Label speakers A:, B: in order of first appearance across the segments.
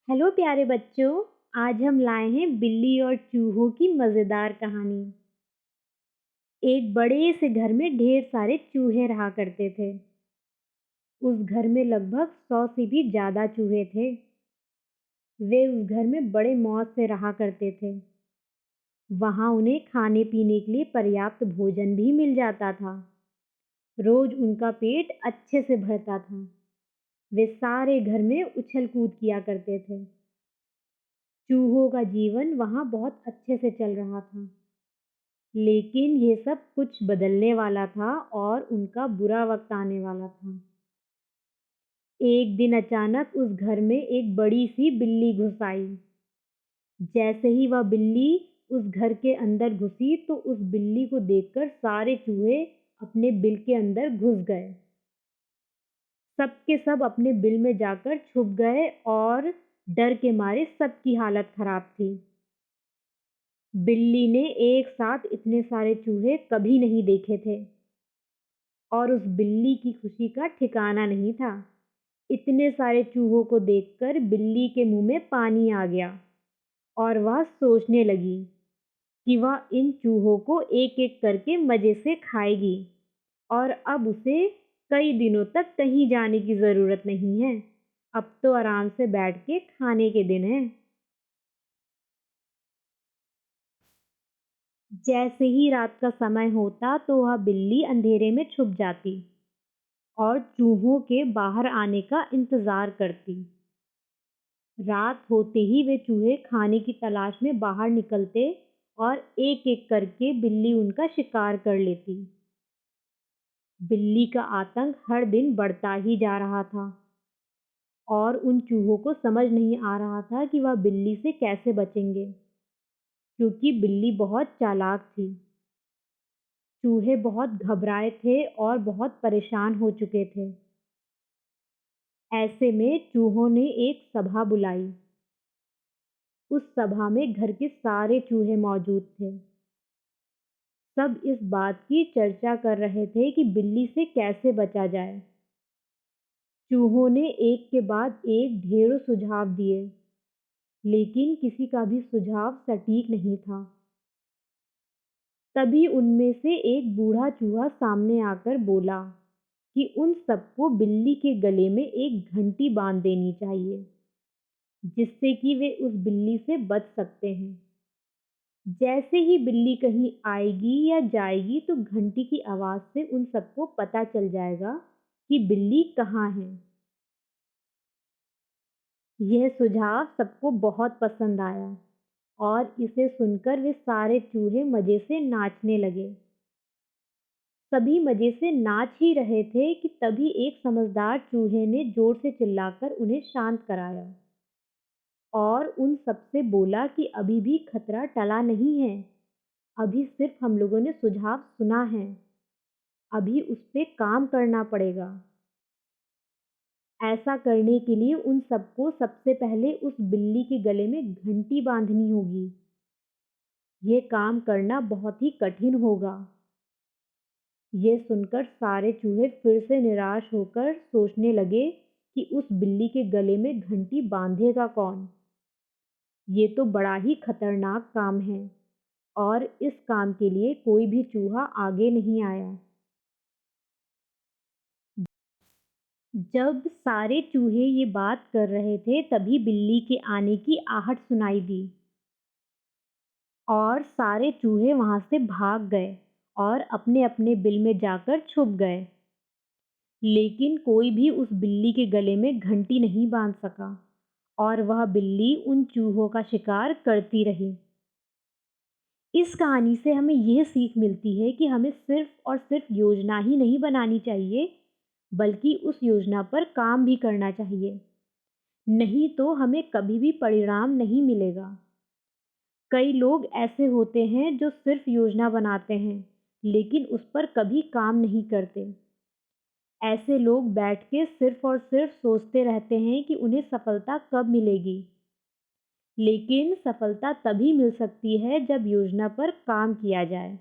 A: Hello प्यारे बच्चों। आज हम लाए हैं बिल्ली और चूहों की मज़ेदार कहानी। एक बड़े से घर में ढेर सारे चूहे रहा करते थे। उस घर में लगभग 100 से भी ज़्यादा चूहे थे। वे उस घर में बड़े मौज से रहा करते थे। वहाँ उन्हें खाने पीने के लिए पर्याप्त भोजन भी मिल जाता था। रोज उनका पेट अच्छे से भरता था। वे सारे घर में उछल कूद किया करते थे। चूहों का जीवन वहाँ बहुत अच्छे से चल रहा था। लेकिन ये सब कुछ बदलने वाला था और उनका बुरा वक्त आने वाला था। एक दिन अचानक उस घर में एक बड़ी सी बिल्ली घुस आई। जैसे ही वह बिल्ली उस घर के अंदर घुसी तो उस बिल्ली को देखकर सारे चूहे अपने बिल के अंदर घुस गए। सब के सब अपने बिल में जाकर छुप गए और डर के मारे सबकी हालत खराब थी। बिल्ली ने एक साथ इतने सारे चूहे कभी नहीं देखे थे और उस बिल्ली की खुशी का ठिकाना नहीं था। इतने सारे चूहों को देखकर बिल्ली के मुंह में पानी आ गया और वह सोचने लगी कि वह इन चूहों को एक एक करके मज़े से खाएगी और अब उसे कई दिनों तक कहीं जाने की ज़रूरत नहीं है। अब तो आराम से बैठ के खाने के दिन हैं। जैसे ही रात का समय होता तो वह बिल्ली अंधेरे में छुप जाती और चूहों के बाहर आने का इंतज़ार करती। रात होते ही वे चूहे खाने की तलाश में बाहर निकलते और एक-एक करके बिल्ली उनका शिकार कर लेती। बिल्ली का आतंक हर दिन बढ़ता ही जा रहा था और उन चूहों को समझ नहीं आ रहा था कि वह बिल्ली से कैसे बचेंगे, क्योंकि बिल्ली बहुत चालाक थी। चूहे बहुत घबराए थे और बहुत परेशान हो चुके थे। ऐसे में चूहों ने एक सभा बुलाई। उस सभा में घर के सारे चूहे मौजूद थे। सब इस बात की चर्चा कर रहे थे कि बिल्ली से कैसे बचा जाए। चूहों ने एक के बाद एक ढेरों सुझाव दिए, लेकिन किसी का भी सुझाव सटीक नहीं था। तभी उनमें से एक बूढ़ा चूहा सामने आकर बोला कि उन सबको बिल्ली के गले में एक घंटी बांध देनी चाहिए, जिससे कि वे उस बिल्ली से बच सकते हैं। जैसे ही बिल्ली कहीं आएगी या जाएगी तो घंटी की आवाज़ से उन सबको पता चल जाएगा कि बिल्ली कहाँ है। यह सुझाव सबको बहुत पसंद आया और इसे सुनकर वे सारे चूहे मज़े से नाचने लगे। सभी मज़े से नाच ही रहे थे कि तभी एक समझदार चूहे ने ज़ोर से चिल्लाकर उन्हें शांत कराया और उन सबसे बोला कि अभी भी खतरा टला नहीं है। अभी सिर्फ हम लोगों ने सुझाव सुना है, अभी उस पे काम करना पड़ेगा। ऐसा करने के लिए उन सबको सबसे पहले उस बिल्ली के गले में घंटी बांधनी होगी। ये काम करना बहुत ही कठिन होगा। ये सुनकर सारे चूहे फिर से निराश होकर सोचने लगे कि उस बिल्ली के गले में घंटी बांधेगा कौन? ये तो बड़ा ही खतरनाक काम है और इस काम के लिए कोई भी चूहा आगे नहीं आया। जब सारे चूहे ये बात कर रहे थे तभी बिल्ली के आने की आहट सुनाई दी और सारे चूहे वहां से भाग गए और अपने अपने बिल में जाकर छुप गए। लेकिन कोई भी उस बिल्ली के गले में घंटी नहीं बांध सका और वह बिल्ली उन चूहों का शिकार करती रही। इस कहानी से हमें यह सीख मिलती है कि हमें सिर्फ और सिर्फ योजना ही नहीं बनानी चाहिए, बल्कि उस योजना पर काम भी करना चाहिए। नहीं तो हमें कभी भी परिणाम नहीं मिलेगा। कई लोग ऐसे होते हैं जो सिर्फ योजना बनाते हैं, लेकिन उस पर कभी काम नहीं करते। ऐसे लोग बैठ के सिर्फ और सिर्फ सोचते रहते हैं कि उन्हें सफलता कब मिलेगी। लेकिन सफलता तभी मिल सकती है जब योजना पर काम किया जाए।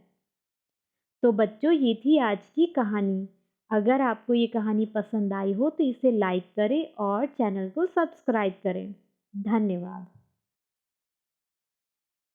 A: तो बच्चों, ये थी आज की कहानी। अगर आपको ये कहानी पसंद आई हो तो इसे लाइक करें और चैनल को सब्सक्राइब करें। धन्यवाद।